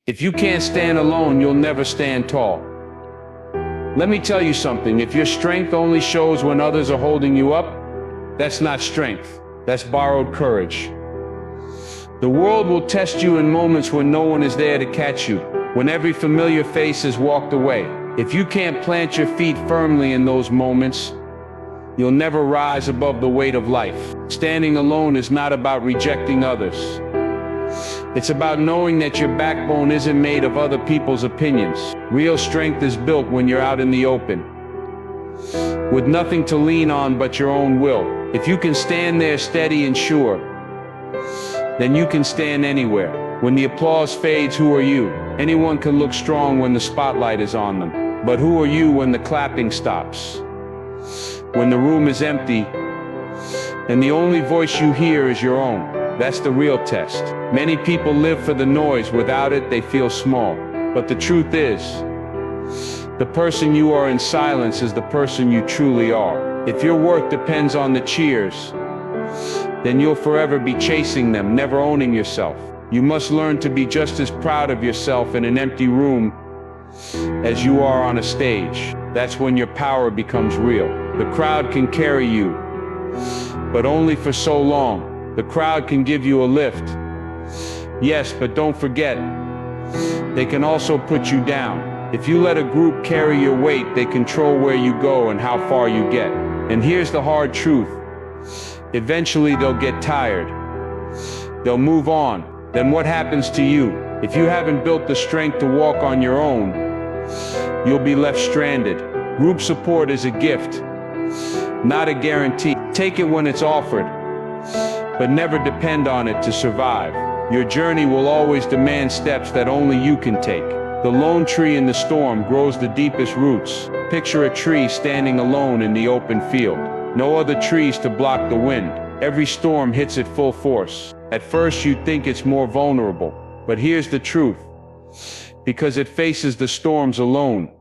If you can't stand alone, you'll never stand tall. Let me tell you something, if your strength only shows when others are holding you up, that's not strength, that's borrowed courage. The world will test you in moments when no one is there to catch you, when every familiar face has walked away. If you can't plant your feet firmly in those moments, you'll never rise above the weight of life. Standing alone is not about rejecting others. It's about knowing that your backbone isn't made of other people's opinions. Real strength is built when you're out in the open, with nothing to lean on but your own will. If you can stand there steady and sure, then you can stand anywhere. When the applause fades, who are you? Anyone can look strong when the spotlight is on them. But who are you when the clapping stops? When the room is empty, and the only voice you hear is your own. That's the real test. Many people live for the noise. Without it, they feel small. But the truth is, the person you are in silence is the person you truly are. If your worth depends on the cheers, then you'll forever be chasing them, never owning yourself. You must learn to be just as proud of yourself in an empty room as you are on a stage. That's when your power becomes real. The crowd can carry you, but only for so long. The crowd can give you a lift, yes, but don't forget, they can also put you down. If you let a group carry your weight, they control where you go and how far you get. And here's the hard truth. Eventually they'll get tired. They'll move on. Then what happens to you? If you haven't built the strength to walk on your own, you'll be left stranded. Group support is a gift, not a guarantee. Take it when it's offered, but never depend on it to survive. Your journey will always demand steps that only you can take. The lone tree in the storm grows the deepest roots. Picture a tree standing alone in the open field. No other trees to block the wind. Every storm hits it full force. At first you'd think it's more vulnerable, but here's the truth. Because it faces the storms alone,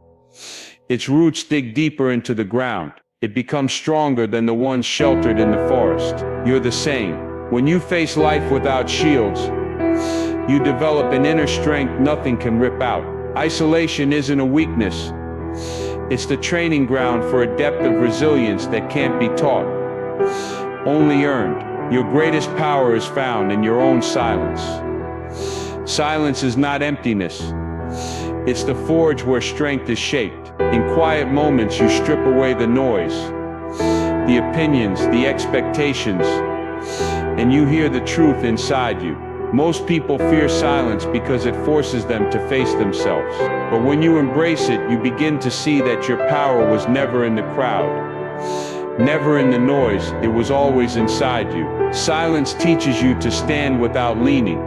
its roots dig deeper into the ground. It becomes stronger than the ones sheltered in the forest. You're the same. When you face life without shields, you develop an inner strength nothing can rip out. Isolation isn't a weakness. It's the training ground for a depth of resilience that can't be taught, only earned. Your greatest power is found in your own silence. Silence is not emptiness. It's the forge where strength is shaped. In quiet moments, you strip away the noise, the opinions, the expectations, and you hear the truth inside you. Most people fear silence because it forces them to face themselves. But when you embrace it, you begin to see that your power was never in the crowd, never in the noise. It was always inside you. Silence teaches you to stand without leaning,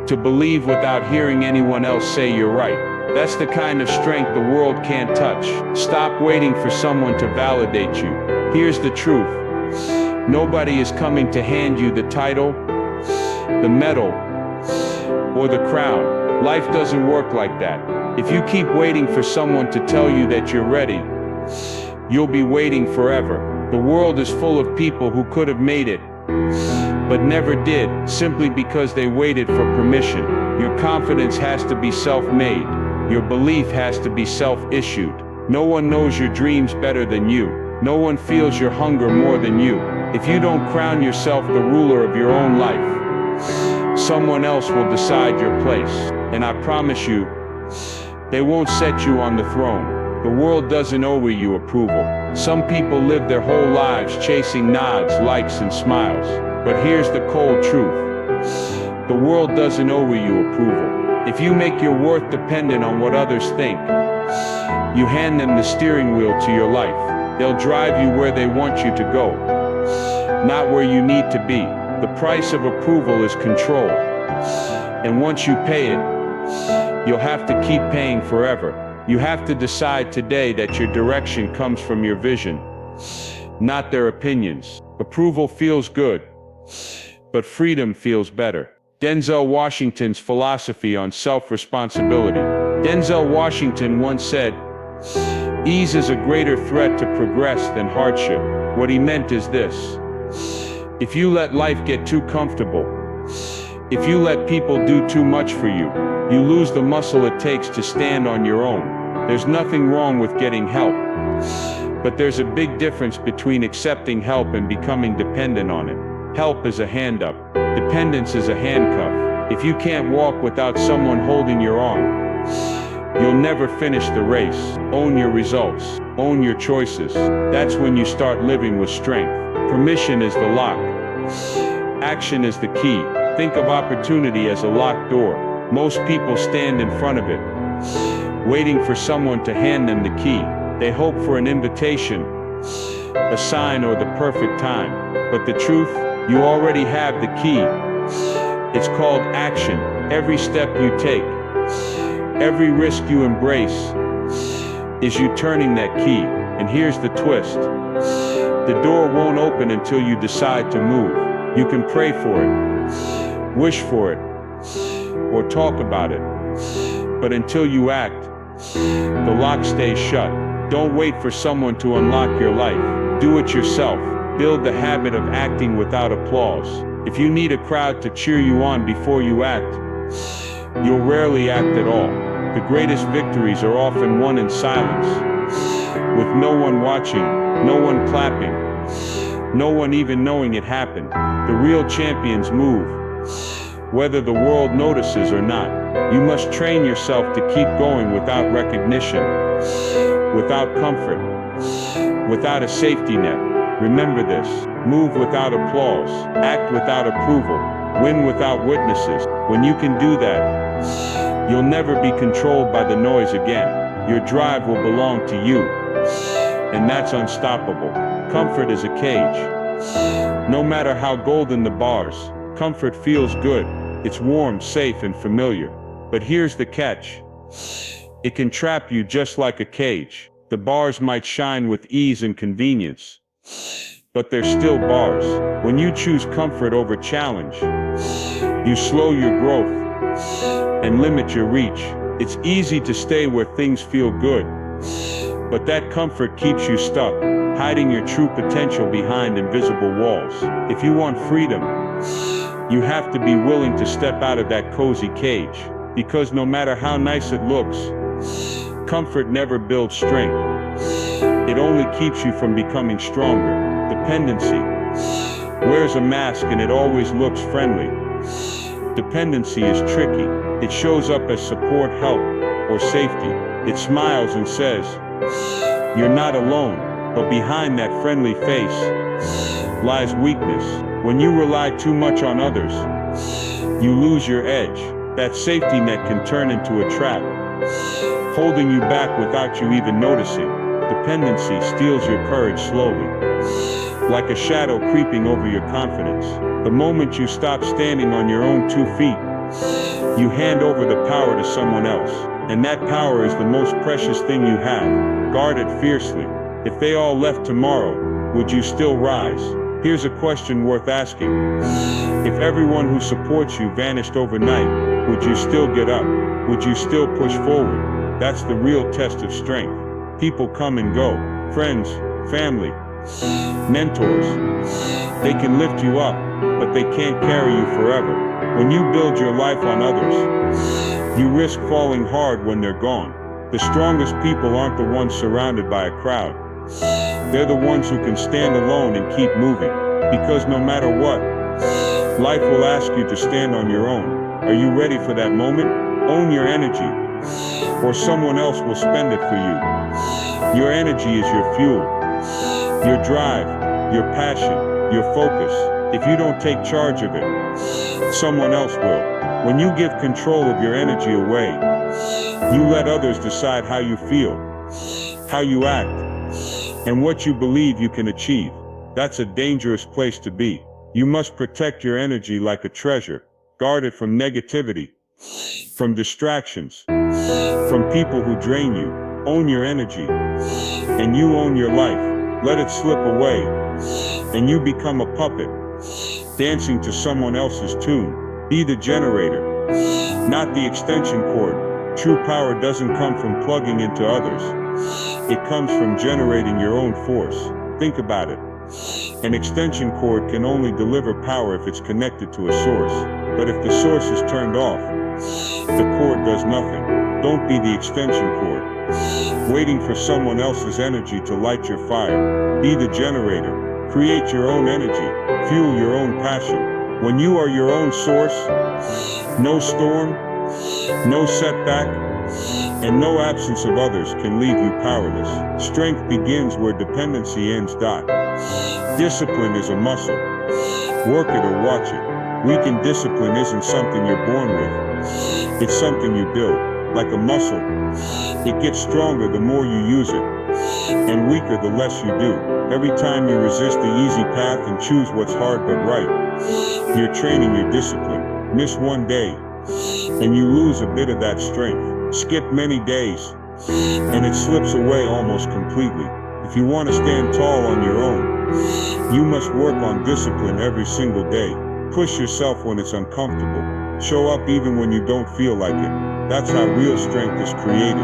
to believe without hearing anyone else say you're right. That's the kind of strength the world can't touch. Stop waiting for someone to validate you. Here's the truth. Nobody is coming to hand you the title, the medal, or the crown. Life doesn't work like that. If you keep waiting for someone to tell you that you're ready, you'll be waiting forever. The world is full of people who could have made it, but never did, simply because they waited for permission. Your confidence has to be self-made. Your belief has to be self-issued. No one knows your dreams better than you. No one feels your hunger more than you. If you don't crown yourself the ruler of your own life, someone else will decide your place. And I promise you, they won't set you on the throne. The world doesn't owe you approval. Some people live their whole lives chasing nods, likes, and smiles. But here's the cold truth. The world doesn't owe you approval. If you make your worth dependent on what others think, you hand them the steering wheel to your life. They'll drive you where they want you to go, not where you need to be. The price of approval is control. And once you pay it, you'll have to keep paying forever. You have to decide today that your direction comes from your vision, not their opinions. Approval feels good, but freedom feels better. Denzel Washington's philosophy on self-responsibility. Denzel Washington once said, "Ease is a greater threat to progress than hardship." What he meant is this: if you let life get too comfortable, If you let people do too much for you, you lose the muscle it takes to stand on your own. There's nothing wrong with getting help, but there's a big difference between accepting help and becoming dependent on it. Help is a hand up. Dependence is a handcuff. If you can't walk without someone holding your arm, you'll never finish the race. Own your results. Own your choices. That's when you start living with strength. Permission is the lock. Action is the key. Think of opportunity as a locked door. Most people stand in front of it, waiting for someone to hand them the key. They hope for an invitation, a sign, or the perfect time. But the truth, you already have the key. It's called action. Every step you take, every risk you embrace, is you turning that key. And here's the twist. The door won't open until you decide to move. You can pray for it, wish for it, or talk about it. But until you act, the lock stays shut. Don't wait for someone to unlock your life. Do it yourself. Build the habit of acting without applause. If you need a crowd to cheer you on before you act, you'll rarely act at all. The greatest victories are often won in silence, with no one watching, no one clapping, no one even knowing it happened. The real champions move, whether the world notices or not. You must train yourself to keep going without recognition, without comfort, without a safety net. Remember this: move without applause, act without approval, win without witnesses. When you can do that, you'll never be controlled by the noise again. Your drive will belong to you, and that's unstoppable. Comfort is a cage. No matter how golden the bars, comfort feels good. It's warm, safe, and familiar. But here's the catch. It can trap you just like a cage. The bars might shine with ease and convenience, but they're still bars. When you choose comfort over challenge, you slow your growth and limit your reach. It's easy to stay where things feel good, but that comfort keeps you stuck, hiding your true potential behind invisible walls. If you want freedom, you have to be willing to step out of that cozy cage, because no matter how nice it looks, comfort never builds strength. It only keeps you from becoming stronger. Dependency wears a mask and it always looks friendly. Dependency is tricky. It shows up as support, help, or safety. It smiles and says, "You're not alone." But behind that friendly face lies weakness. When you rely too much on others, you lose your edge. That safety net can turn into a trap, holding you back without you even noticing. Dependency steals your courage slowly, like a shadow creeping over your confidence. The moment you stop standing on your own 2 feet, you hand over the power to someone else. And that power is the most precious thing you have. Guard it fiercely. If they all left tomorrow, would you still rise? Here's a question worth asking. If everyone who supports you vanished overnight, would you still get up? Would you still push forward? That's the real test of strength. People come and go. Friends, family, mentors. They can lift you up, but they can't carry you forever. When you build your life on others, you risk falling hard when they're gone. The strongest people aren't the ones surrounded by a crowd. They're the ones who can stand alone and keep moving. Because no matter what, life will ask you to stand on your own. Are you ready for that moment? Own your energy, or someone else will spend it for you. Your energy is your fuel, your drive, your passion, your focus. If you don't take charge of it, someone else will. When you give control of your energy away, you let others decide how you feel, how you act, and what you believe you can achieve. That's a dangerous place to be. You must protect your energy like a treasure. Guard it from negativity, from distractions, from people who drain you. Own your energy, and you own your life. Let it slip away, and you become a puppet, dancing to someone else's tune. Be the generator, not the extension cord. True power doesn't come from plugging into others. It comes from generating your own force. Think about it. An extension cord can only deliver power if it's connected to a source. But if the source is turned off, the cord does nothing. Don't be the extension cord, waiting for someone else's energy to light your fire. Be the generator. Create your own energy. Fuel your own passion. When you are your own source, no storm, no setback, and no absence of others can leave you powerless. Strength begins where dependency ends. Discipline is a muscle. Work it or watch it. Weakened discipline isn't something you're born with. It's something you build. Like a muscle, it gets stronger the more you use it, and weaker the less you do. Every time you resist the easy path and choose what's hard but right, you're training your discipline. Miss one day, and you lose a bit of that strength. Skip many days, and it slips away almost completely. If you want to stand tall on your own, you must work on discipline every single day. Push yourself when it's uncomfortable. Show up even when you don't feel like it. That's how real strength is created.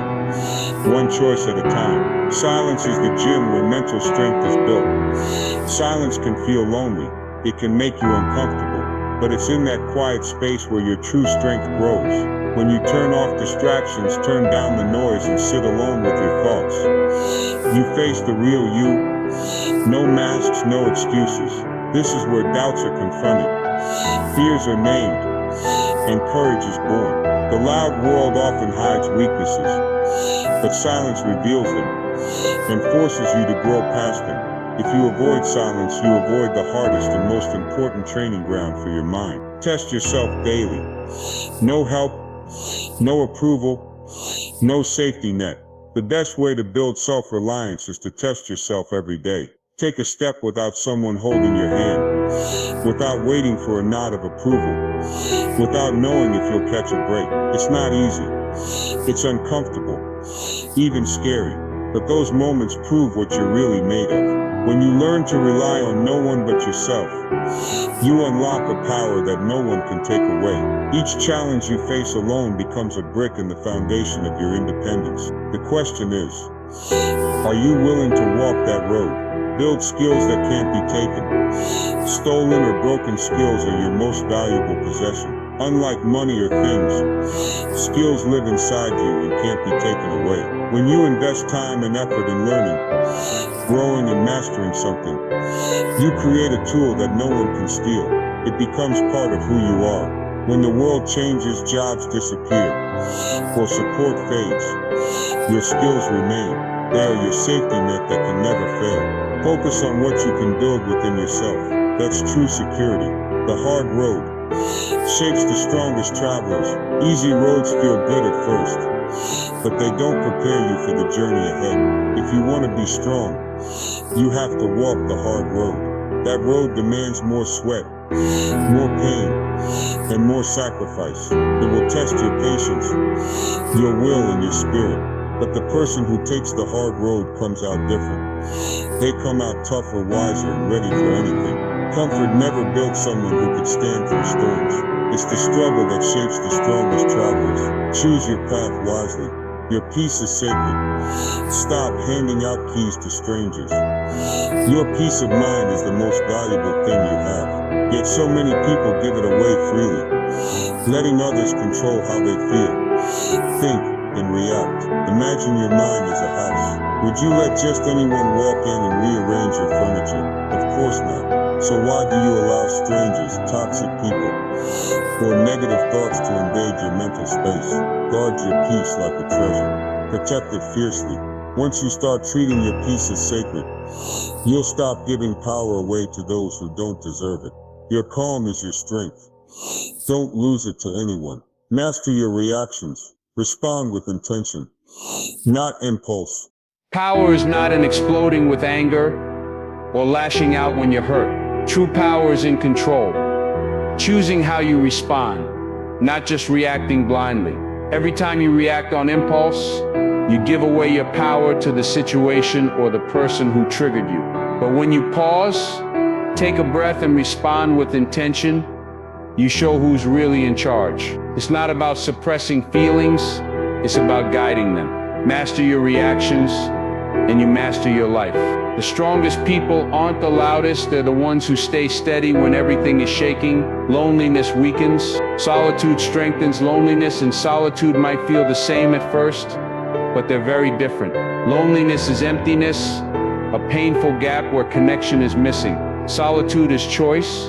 One choice at a time. Silence is the gym where mental strength is built. Silence can feel lonely. It can make you uncomfortable. But it's in that quiet space where your true strength grows. When you turn off distractions, turn down the noise, and sit alone with your thoughts, you face the real you. No masks, no excuses. This is where doubts are confronted. Fears are named, and courage is born. The loud world often hides weaknesses, but silence reveals them and forces you to grow past them. If you avoid silence, you avoid the hardest and most important training ground for your mind. Test yourself daily. No help, no approval, no safety net. The best way to build self-reliance is to test yourself every day. Take a step without someone holding your hand, without waiting for a nod of approval, without knowing if you'll catch a break. It's not easy. It's uncomfortable, even scary. But those moments prove what you're really made of. When you learn to rely on no one but yourself, you unlock a power that no one can take away. Each challenge you face alone becomes a brick in the foundation of your independence. The question is, are you willing to walk that road? Build skills that can't be taken. Stolen or broken skills are your most valuable possession. Unlike money or things, skills live inside you and can't be taken away. When you invest time and effort in learning, growing and mastering something, you create a tool that no one can steal. It becomes part of who you are. When the world changes, jobs disappear, or support fades, your skills remain. They are your safety net that can never fail. Focus on what you can build within yourself. That's true security. The hard road shapes the strongest travelers. Easy roads feel good at first, but they don't prepare you for the journey ahead. If you want to be strong, you have to walk the hard road. That road demands more sweat, more pain, and more sacrifice. It will test your patience, your will, and your spirit. But the person who takes the hard road comes out different. They come out tougher, wiser, and ready for anything. Comfort never built someone who could stand through storms. It's the struggle that shapes the strongest travelers. Choose your path wisely. Your peace is sacred. Stop handing out keys to strangers. Your peace of mind is the most valuable thing you have. Yet so many people give it away freely, letting others control how they feel, think, and react. Imagine your mind as a house. Would you let just anyone walk in and rearrange your furniture? Of course not. So why do you allow strangers, toxic people, or negative thoughts to invade your mental space? Guard your peace like a treasure. Protect it fiercely. Once you start treating your peace as sacred, you'll stop giving power away to those who don't deserve it. Your calm is your strength. Don't lose it to anyone. Master your reactions. Respond with intention, not impulse. Power is not in exploding with anger or lashing out when you're hurt. True power is in control, choosing how you respond, not just reacting blindly. Every time you react on impulse, you give away your power to the situation or the person who triggered you. But when you pause, take a breath and respond with intention, you show who's really in charge. It's not about suppressing feelings, it's about guiding them. Master your reactions, and you master your life. The strongest people aren't the loudest, they're the ones who stay steady when everything is shaking. Loneliness weakens, solitude strengthens. Loneliness and solitude might feel the same at first, but they're very different. Loneliness is emptiness, a painful gap where connection is missing. Solitude is choice,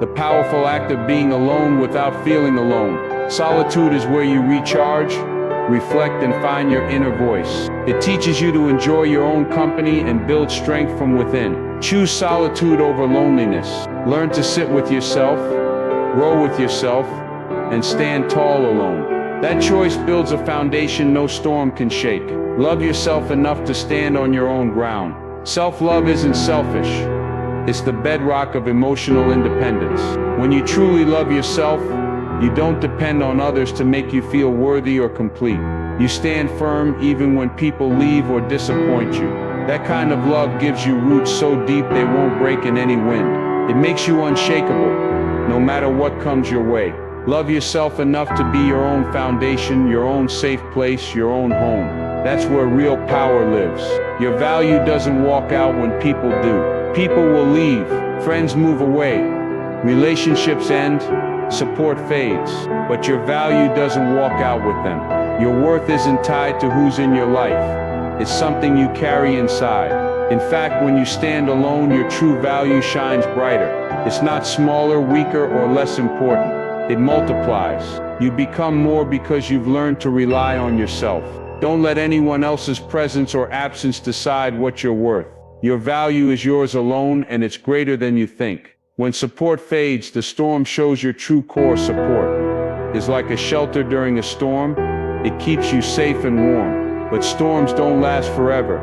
the powerful act of being alone without feeling alone. Solitude is where you recharge, reflect, and find your inner voice. It teaches you to enjoy your own company and build strength from within. Choose solitude over loneliness. Learn to sit with yourself, grow with yourself, and stand tall alone. That choice builds a foundation no storm can shake. Love yourself enough to stand on your own ground. Self-love isn't selfish. It's the bedrock of emotional independence. When you truly love yourself, you don't depend on others to make you feel worthy or complete. You stand firm even when people leave or disappoint you. That kind of love gives you roots so deep they won't break in any wind. It makes you unshakable, no matter what comes your way. Love yourself enough to be your own foundation, your own safe place, your own home. That's where real power lives. Your value doesn't walk out when people do. People will leave, friends move away, relationships end, support fades, but your value doesn't walk out with them. Your worth isn't tied to who's in your life. It's something you carry inside. In fact, when you stand alone, your true value shines brighter. It's not smaller, weaker, or less important. It multiplies. You become more because you've learned to rely on yourself. Don't let anyone else's presence or absence decide what you're worth. Your value is yours alone, and it's greater than you think. When support fades, the storm shows your true core. Support is like a shelter during a storm. It keeps you safe and warm. But storms don't last forever,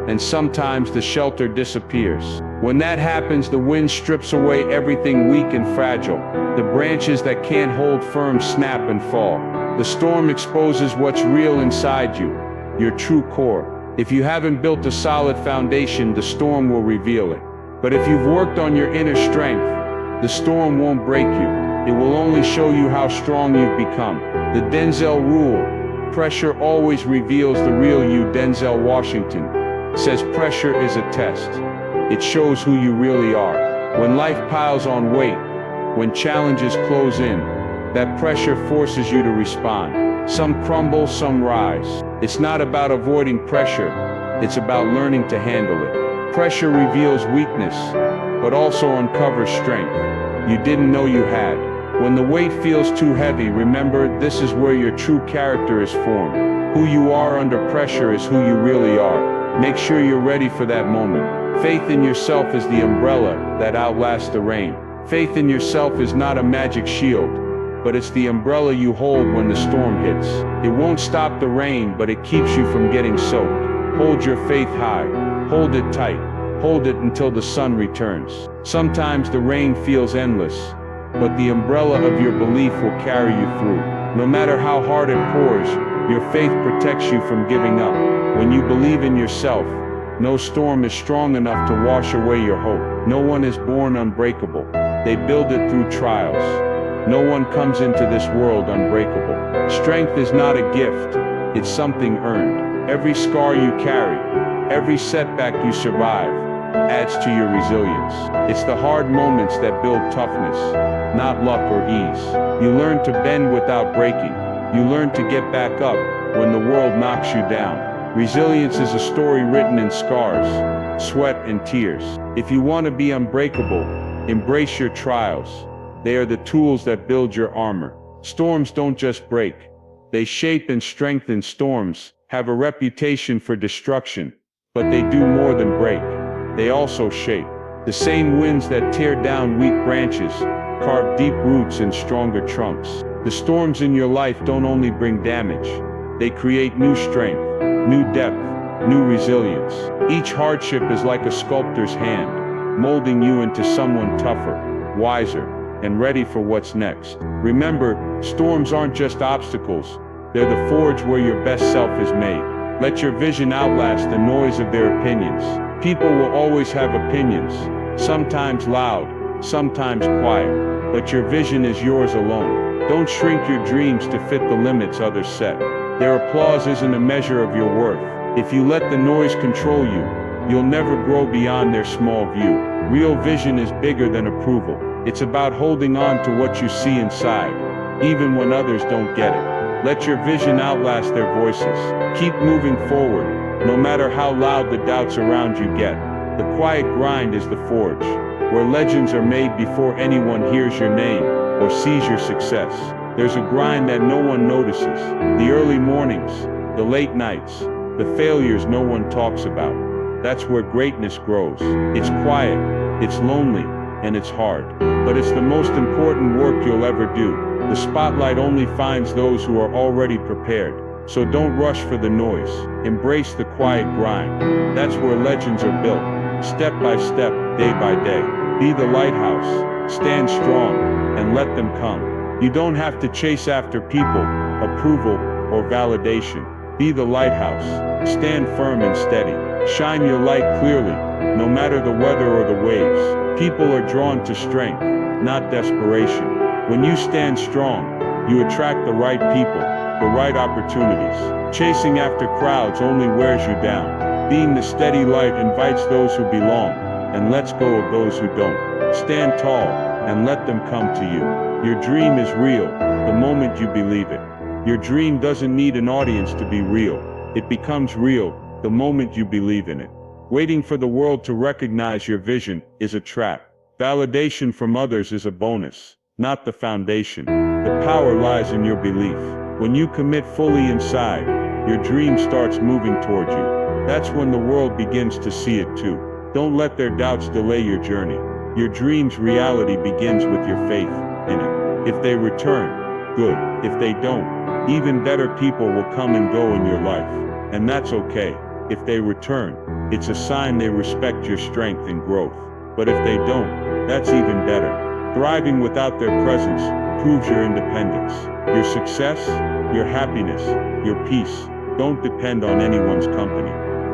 and sometimes the shelter disappears. When that happens, the wind strips away everything weak and fragile. The branches that can't hold firm snap and fall. The storm exposes what's real inside you, your true core. If you haven't built a solid foundation, the storm will reveal it. But if you've worked on your inner strength, the storm won't break you. It will only show you how strong you've become. The Denzel rule: pressure always reveals the real you. Denzel Washington says pressure is a test. It shows who you really are. When life piles on weight, when challenges close in, that pressure forces you to respond. Some crumble, some rise. It's not about avoiding pressure, it's about learning to handle it. Pressure reveals weakness, but also uncovers strength you didn't know you had. When the weight feels too heavy, remember, this is where your true character is formed. Who you are under pressure is who you really are. Make sure you're ready for that moment. Faith in yourself is the umbrella that outlasts the rain. Faith in yourself is not a magic shield, but it's the umbrella you hold when the storm hits. It won't stop the rain, but it keeps you from getting soaked. Hold your faith high. Hold it tight. Hold it until the sun returns. Sometimes the rain feels endless, but the umbrella of your belief will carry you through. No matter how hard it pours, your faith protects you from giving up. When you believe in yourself, no storm is strong enough to wash away your hope. No one is born unbreakable. They build it through trials. No one comes into this world unbreakable. Strength is not a gift, it's something earned. Every scar you carry, every setback you survive, adds to your resilience. It's the hard moments that build toughness, not luck or ease. You learn to bend without breaking. You learn to get back up when the world knocks you down. Resilience is a story written in scars, sweat, and tears. If you want to be unbreakable, embrace your trials. They are the tools that build your armor. Storms don't just break. They shape and strengthen. Storms have a reputation for destruction, but they do more than break. They also shape. The same winds that tear down weak branches carve deep roots and stronger trunks. The storms in your life don't only bring damage, they create new strength, new depth, new resilience. Each hardship is like a sculptor's hand, molding you into someone tougher, wiser, and ready for what's next. Remember, storms aren't just obstacles, they're the forge where your best self is made. Let your vision outlast the noise of their opinions. People will always have opinions, sometimes loud, sometimes quiet, but your vision is yours alone. Don't shrink your dreams to fit the limits others set. Their applause isn't a measure of your worth. If you let the noise control you, you'll never grow beyond their small view. Real vision is bigger than approval. It's about holding on to what you see inside, even when others don't get it. Let your vision outlast their voices. Keep moving forward, no matter how loud the doubts around you get. The quiet grind is the forge, where legends are made before anyone hears your name or sees your success. There's a grind that no one notices. The early mornings, the late nights, the failures no one talks about. That's where greatness grows. It's quiet, it's lonely, and it's hard. But it's the most important work you'll ever do. The spotlight only finds those who are already prepared. So don't rush for the noise. Embrace the quiet grind. That's where legends are built. Step by step, day by day. Be the lighthouse. Stand strong, and let them come. You don't have to chase after people, approval, or validation. Be the lighthouse. Stand firm and steady. Shine your light clearly, no matter the weather or the waves. People are drawn to strength, not desperation. When you stand strong, you attract the right people, the right opportunities. Chasing after crowds only wears you down. Being the steady light invites those who belong, and lets go of those who don't. Stand tall, and let them come to you. Your dream is real, the moment you believe it. Your dream doesn't need an audience to be real. It becomes real, the moment you believe in it. Waiting for the world to recognize your vision is a trap. Validation from others is a bonus, not the foundation. The power lies in your belief. When you commit fully inside, your dream starts moving toward you. That's when the world begins to see it too. Don't let their doubts delay your journey. Your dream's reality begins with your faith in it. If they return, good. If they don't, even better people will come and go in your life. And that's okay. If they return, it's a sign they respect your strength and growth. But if they don't, that's even better. Thriving without their presence proves your independence. Your success, your happiness, your peace don't depend on anyone's company.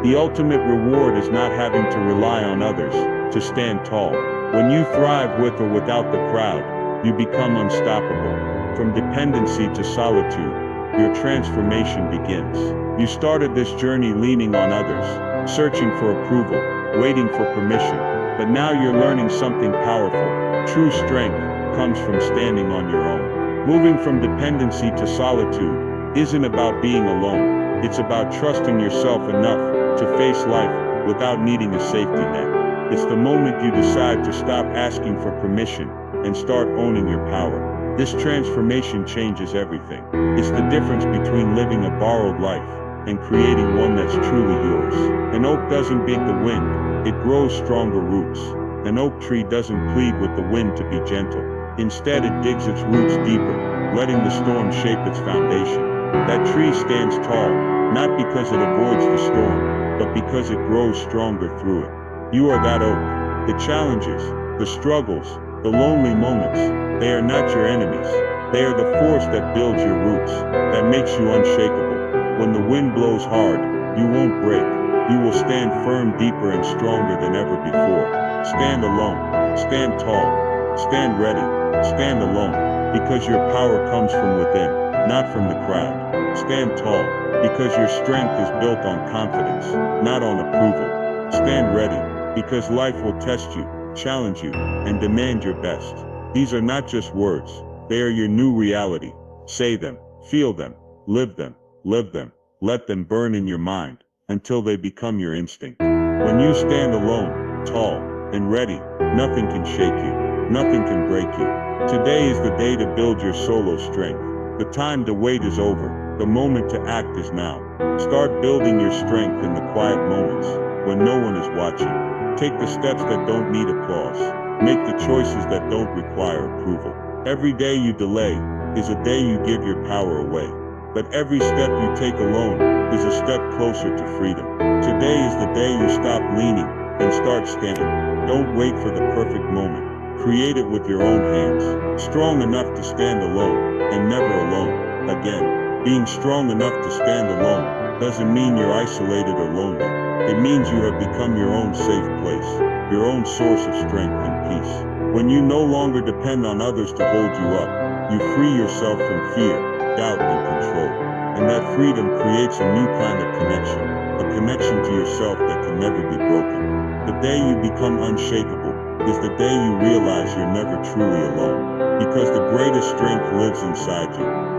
The ultimate reward is not having to rely on others to stand tall. When you thrive with or without the crowd, you become unstoppable. From dependency to solitude, your transformation begins. You started this journey leaning on others, searching for approval, waiting for permission. But now you're learning something powerful. True strength comes from standing on your own. Moving from dependency to solitude isn't about being alone. It's about trusting yourself enough to face life without needing a safety net. It's the moment you decide to stop asking for permission and start owning your power. This transformation changes everything. It's the difference between living a borrowed life and creating one that's truly yours. An oak doesn't beat the wind, it grows stronger roots. An oak tree doesn't plead with the wind to be gentle. Instead, it digs its roots deeper, letting the storm shape its foundation. That tree stands tall, not because it avoids the storm, but because it grows stronger through it. You are that oak. The challenges, the struggles, the lonely moments, they are not your enemies. They are the force that builds your roots, that makes you unshakable. When the wind blows hard, you won't break. You will stand firm, deeper and stronger than ever before. Stand alone, stand tall, stand ready, stand alone, because your power comes from within, not from the crowd. Stand tall, because your strength is built on confidence, not on approval. Stand ready, because life will test you, challenge you, and demand your best. These are not just words, they are your new reality. Say them, feel them, live them, let them burn in your mind, until they become your instinct. When you stand alone, tall, and ready, nothing can shake you, nothing can break you. Today is the day to build your solo strength. The time to wait is over, the moment to act is now. Start building your strength in the quiet moments, when no one is watching. Take the steps that don't need applause. Make the choices that don't require approval. Every day you delay is a day you give your power away. But every step you take alone is a step closer to freedom. Today is the day you stop leaning and start standing. Don't wait for the perfect moment. Create it with your own hands. Strong enough to stand alone, and never alone again. Being strong enough to stand alone doesn't mean you're isolated or lonely. It means you have become your own safe place, your own source of strength and peace. When you no longer depend on others to hold you up, you free yourself from fear, doubt, and control. And that freedom creates a new kind of connection. a connection to yourself that can never be broken. The day you become unshakable is the day you realize you're never truly alone, because the greatest strength lives inside you.